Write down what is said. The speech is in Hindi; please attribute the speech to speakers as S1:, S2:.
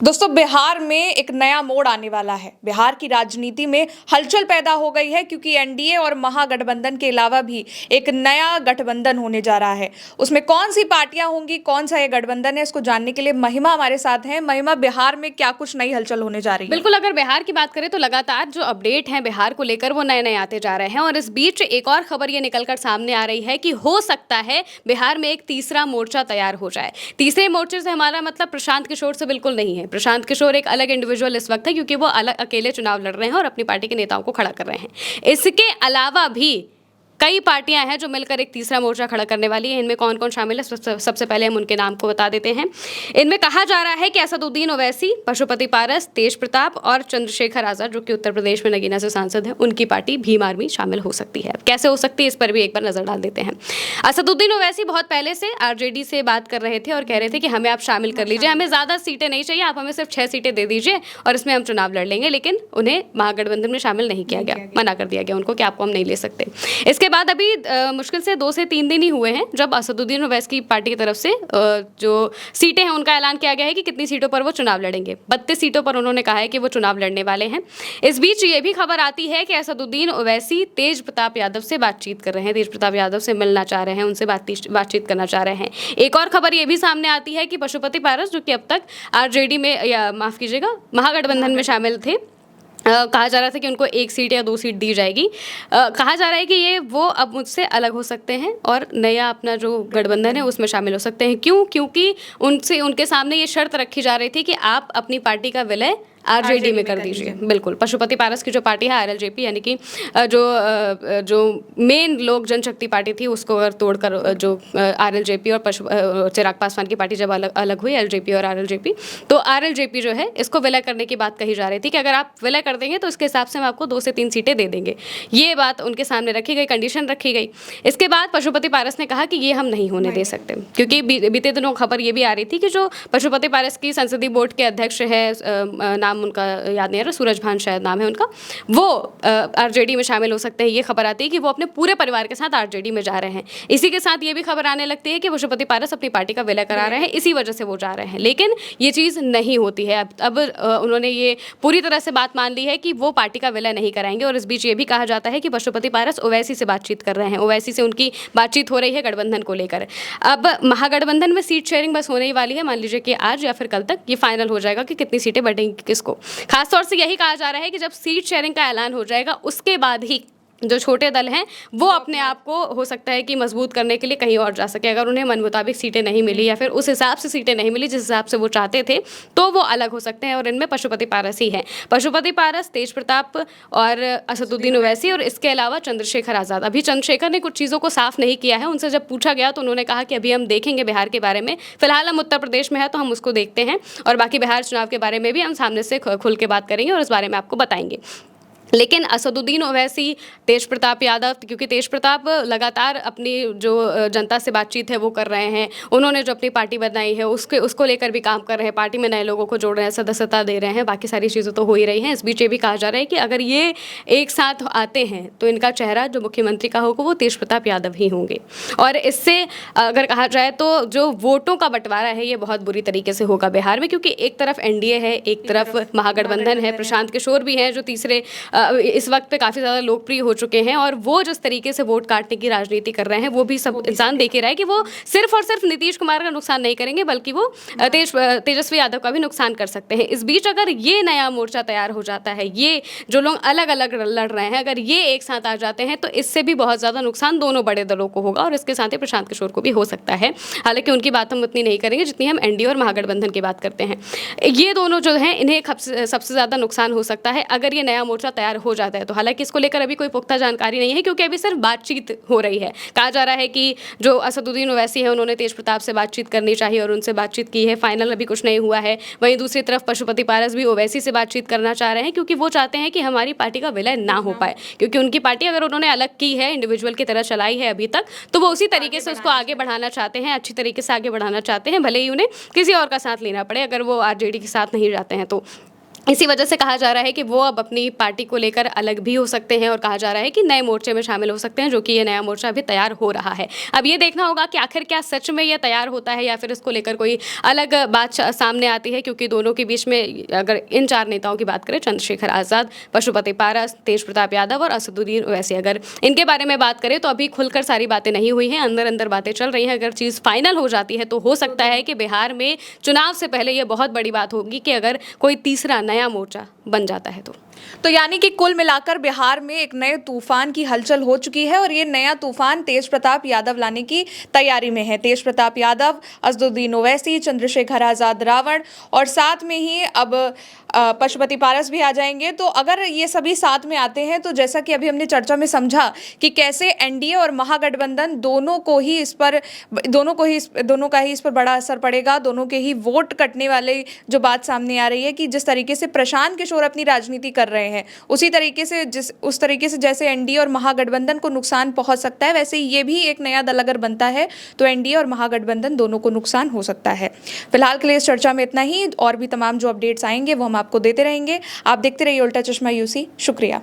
S1: दोस्तों बिहार में एक नया मोड़ आने वाला है। बिहार की राजनीति में हलचल पैदा हो गई है क्योंकि एनडीए और महागठबंधन के अलावा भी एक नया गठबंधन होने जा रहा है। उसमें कौन सी पार्टियां होंगी, कौन सा ये गठबंधन है, इसको जानने के लिए महिमा हमारे साथ हैं। महिमा, बिहार में क्या कुछ नई हलचल होने जा रही है?
S2: बिल्कुल, अगर बिहार की बात करें तो लगातार जो अपडेट हैं बिहार को लेकर वो नए-नए आते जा रहे हैं और इस बीच एक और खबर ये निकलकर सामने आ रही है कि हो सकता है बिहार में एक तीसरा मोर्चा तैयार हो जाए। तीसरे मोर्चे से हमारा मतलब प्रशांत किशोर से बिल्कुल नहीं है। प्रशांत किशोर एक अलग इंडिविजुअल इस वक्त है क्योंकि वो अलग अकेले चुनाव लड़ रहे हैं और अपनी पार्टी के नेताओं को खड़ा कर रहे हैं। इसके अलावा भी कई पार्टियां हैं जो मिलकर एक तीसरा मोर्चा खड़ा करने वाली है। इनमें कौन कौन शामिल है, सबसे पहले हम उनके नाम को बता देते हैं। इनमें कहा जा रहा है कि असदुद्दीन ओवैसी, पशुपति पारस, तेज प्रताप और चंद्रशेखर आजाद, जो कि उत्तर प्रदेश में नगीना से सांसद हैं, उनकी पार्टी भीम आर्मी शामिल हो सकती है। कैसे हो सकती है, इस पर भी एक बार नजर डाल देते हैं। असदुद्दीन ओवैसी बहुत पहले से आरजेडी से बात कर रहे थे और कह रहे थे कि हमें आप शामिल कर लीजिए, हमें ज्यादा सीटें नहीं चाहिए, आप हमें सिर्फ 6 सीटें दे दीजिए और इसमें हम चुनाव लड़ लेंगे। लेकिन उन्हें महागठबंधन में शामिल नहीं किया गया, मना कर दिया गया उनको कि आपको हम नहीं ले सकते। इसके बाद अभी मुश्किल से 2 से 3 दिन ही हुए हैं जब असदुद्दीन ओवैसी की पार्टी की तरफ से जो सीटें हैं उनका ऐलान किया गया है कि कितनी सीटों पर वो चुनाव लड़ेंगे। 32 सीटों पर उन्होंने कहा है कि वो चुनाव लड़ने वाले हैं। इस बीच ये भी खबर आती है कि असदुद्दीन ओवैसी तेज प्रताप यादव से बातचीत कर रहे हैं, तेज प्रताप यादव से मिलना चाह रहे हैं, उनसे बातचीत करना चाह रहे हैं। एक और खबर ये भी सामने आती है कि पशुपति पारस, जो कि अब तक आरजेडी में या माफ कीजिएगा महागठबंधन में शामिल थे, कहा जा रहा था कि उनको 1 सीट या 2 सीट दी जाएगी। कहा जा रहा है कि ये वो अब मुझसे अलग हो सकते हैं और नया अपना जो गठबंधन है उसमें शामिल हो सकते हैं। क्यों? क्योंकि उनके सामने ये शर्त रखी जा रही थी कि आप अपनी पार्टी का विलय आरजेडी में कर दीजिए। बिल्कुल, पशुपति पारस की जो पार्टी है आरएलजेपी, यानी कि जो मेन लोक जनशक्ति पार्टी थी उसको अगर तोड़कर जो आरएलजेपी और चिराग पासवान की पार्टी जब अलग हुई एलजेपी और आरएलजेपी, तो आरएलजेपी जो है इसको विलय करने की बात कही जा रही थी कि अगर आप विलय कर देंगे तो इसके हिसाब से हम आपको 2 से 3 सीटें दे देंगे। ये बात उनके सामने रखी गई, कंडीशन रखी गई। इसके बाद पशुपति पारस ने कहा कि ये हम नहीं होने दे सकते, क्योंकि बीते दिनों खबर ये भी आ रही थी कि जो पशुपति पारस की संसदीय बोर्ड के अध्यक्ष है, नाम उनका याद नहीं आ रहा, सूरजभान शायद नाम है उनका, वो आरजेडी में शामिल हो सकते हैं। ये खबर आती है कि वो अपने पूरे परिवार के साथ आरजेडी में जा रहे हैं। इसी के साथ ये भी खबर आने लगती है कि पशुपति पारस अपनी पार्टी का विलय करा रहे हैं, इसी वजह से वो जा रहे हैं। लेकिन ये चीज़ नहीं होती है। अब उन्होंने ये पूरी तरह से बात मान ली है कि वो पार्टी का विलय नहीं कराएंगे। और इस बीच ये भी कहा जाता है कि पशुपति पारस ओवैसी से बातचीत कर रहे हैं, ओवैसी से उनकी बातचीत हो रही है गठबंधन को लेकर। अब महागठबंधन में सीट शेयरिंग बस होने ही वाली है। मान लीजिए कि आज या फिर कल तक ये फाइनल हो जाएगा कि कितनी सीटें बढ़ेंगी किसको। खासतौर से यही कहा जा रहा है कि जब सीट शेयरिंग का ऐलान हो जाएगा उसके बाद ही जो छोटे दल हैं वो अपने आप को हो सकता है कि मजबूत करने के लिए कहीं और जा सके। अगर उन्हें मन मुताबिक सीटें नहीं मिली या फिर उस हिसाब से सीटें नहीं मिली जिस हिसाब से वो चाहते थे, तो वो अलग हो सकते हैं। और इनमें पशुपति पारस ही हैं, पशुपति पारस, तेज प्रताप और असदुद्दीन ओवैसी, और इसके अलावा चंद्रशेखर आजाद। अभी चंद्रशेखर ने कुछ चीज़ों को साफ नहीं किया है। उनसे जब पूछा गया तो उन्होंने कहा कि अभी हम देखेंगे बिहार के बारे में, फिलहाल हम उत्तर प्रदेश में है तो हम उसको देखते हैं और बाकी बिहार चुनाव के बारे में भी हम सामने से खुल के बात करेंगे और इस बारे में आपको बताएंगे। लेकिन असदुद्दीन ओवैसी, तेज प्रताप यादव, क्योंकि तेज प्रताप लगातार अपनी जो जनता से बातचीत है वो कर रहे हैं, उन्होंने जो अपनी पार्टी बनाई है उसको लेकर भी काम कर रहे हैं, पार्टी में नए लोगों को जोड़ रहे हैं, सदस्यता दे रहे हैं, बाकी सारी चीज़ें तो हो ही रही हैं। इस बीच ये भी कहा जा रहा है कि अगर ये एक साथ आते हैं तो इनका चेहरा जो मुख्यमंत्री का होगा वो तेज प्रताप यादव ही होंगे। और इससे अगर कहा जाए तो जो वोटों का बंटवारा है ये बहुत बुरी तरीके से होगा बिहार में, क्योंकि एक तरफ एनडीए है, एक तरफ महागठबंधन है, प्रशांत किशोर भी हैं जो तीसरे इस वक्त पे काफ़ी ज़्यादा लोकप्रिय हो चुके हैं। और वो जिस तरीके से वोट काटने की राजनीति कर रहे हैं वो भी सब इंसान देख ही रहा है कि वो सिर्फ और सिर्फ नीतीश कुमार का नुकसान नहीं करेंगे बल्कि वो तेजस्वी यादव का भी नुकसान कर सकते हैं। इस बीच अगर ये नया मोर्चा तैयार हो जाता है, ये जो लोग अलग अलग लड़ रहे हैं, अगर ये एक साथ आ जाते हैं तो इससे भी बहुत ज़्यादा नुकसान दोनों बड़े दलों को होगा और इसके साथ ही प्रशांत किशोर को भी हो सकता है। हालांकि उनकी बात हम उतनी नहीं करेंगे जितनी हम एनडीए और महागठबंधन की बात करते हैं। ये दोनों जो हैं इन्हें सबसे ज़्यादा नुकसान हो सकता है अगर ये नया मोर्चा तैयार हो जाता है तो। हालांकि इसको लेकर अभी कोई पुख्ता जानकारी नहीं है क्योंकि अभी सिर्फ बातचीत हो रही है। कहा जा रहा है कि जो असदुद्दीन ओवैसी है उन्होंने तेज प्रताप से बातचीत करनी चाहिए और उनसे बातचीत की है, फाइनल अभी कुछ नहीं हुआ है। वहीं दूसरी तरफ पशुपति पारस भी ओवैसी से बातचीत करना चाह रहे हैं क्योंकि वो चाहते हैं कि हमारी पार्टी का विलय ना हो पाए, क्योंकि उनकी पार्टी अगर उन्होंने अलग की है, इंडिविजुअल की तरह चलाई है अभी तक, तो वो उसी तरीके से उसको आगे बढ़ाना चाहते हैं, अच्छी तरीके से आगे बढ़ाना चाहते हैं, भले ही उन्हें किसी और का साथ लेना पड़े अगर वो आरजेडी के साथ नहीं जाते हैं तो। इसी वजह से कहा जा रहा है कि वो अब अपनी पार्टी को लेकर अलग भी हो सकते हैं और कहा जा रहा है कि नए मोर्चे में शामिल हो सकते हैं, जो कि ये नया मोर्चा अभी तैयार हो रहा है। अब ये देखना होगा कि आखिर क्या सच में ये तैयार होता है या फिर इसको लेकर कोई अलग बात सामने आती है, क्योंकि दोनों के बीच में अगर इन 4 नेताओं की बात करें, चंद्रशेखर आज़ाद, पशुपति पारस, तेज प्रताप यादव और असदुद्दीन ओवैसी, अगर इनके बारे में बात करें तो अभी खुलकर सारी बातें नहीं हुई हैं, अंदर-अंदर बातें चल रही हैं। अगर चीज़ फाइनल हो जाती है तो हो सकता है कि बिहार में चुनाव से पहले ये बहुत बड़ी बात होगी कि अगर कोई तीसरा नया मोर्चा बन जाता है
S1: तो यानी कि कुल मिलाकर बिहार में एक नए तूफान की हलचल हो चुकी है और ये नया तूफान तेज प्रताप यादव लाने की तैयारी में है। तेज प्रताप यादव, असदुद्दीन ओवैसी, चंद्रशेखर आज़ाद रावण और साथ में ही अब पशुपति पारस भी आ जाएंगे। तो अगर ये सभी साथ में आते हैं तो जैसा कि अभी हमने चर्चा में समझा कि कैसे एनडीए और महागठबंधन दोनों का ही इस पर बड़ा असर पड़ेगा, दोनों के ही वोट कटने वाले जो बात सामने आ रही है कि जिस तरीके से प्रशांत किशोर अपनी राजनीति कर रहे हैं उस तरीके से जैसे एनडीए और महागठबंधन को नुकसान पहुंच सकता है, वैसे ये भी एक नया दल अगर बनता है तो एनडीए और महागठबंधन दोनों को नुकसान हो सकता है। फिलहाल के लिए इस चर्चा में इतना ही, और भी तमाम जो अपडेट्स आएंगे वो हम आपको देते रहेंगे। आप देखते रहिए उल्टा चश्मा यूसी। शुक्रिया।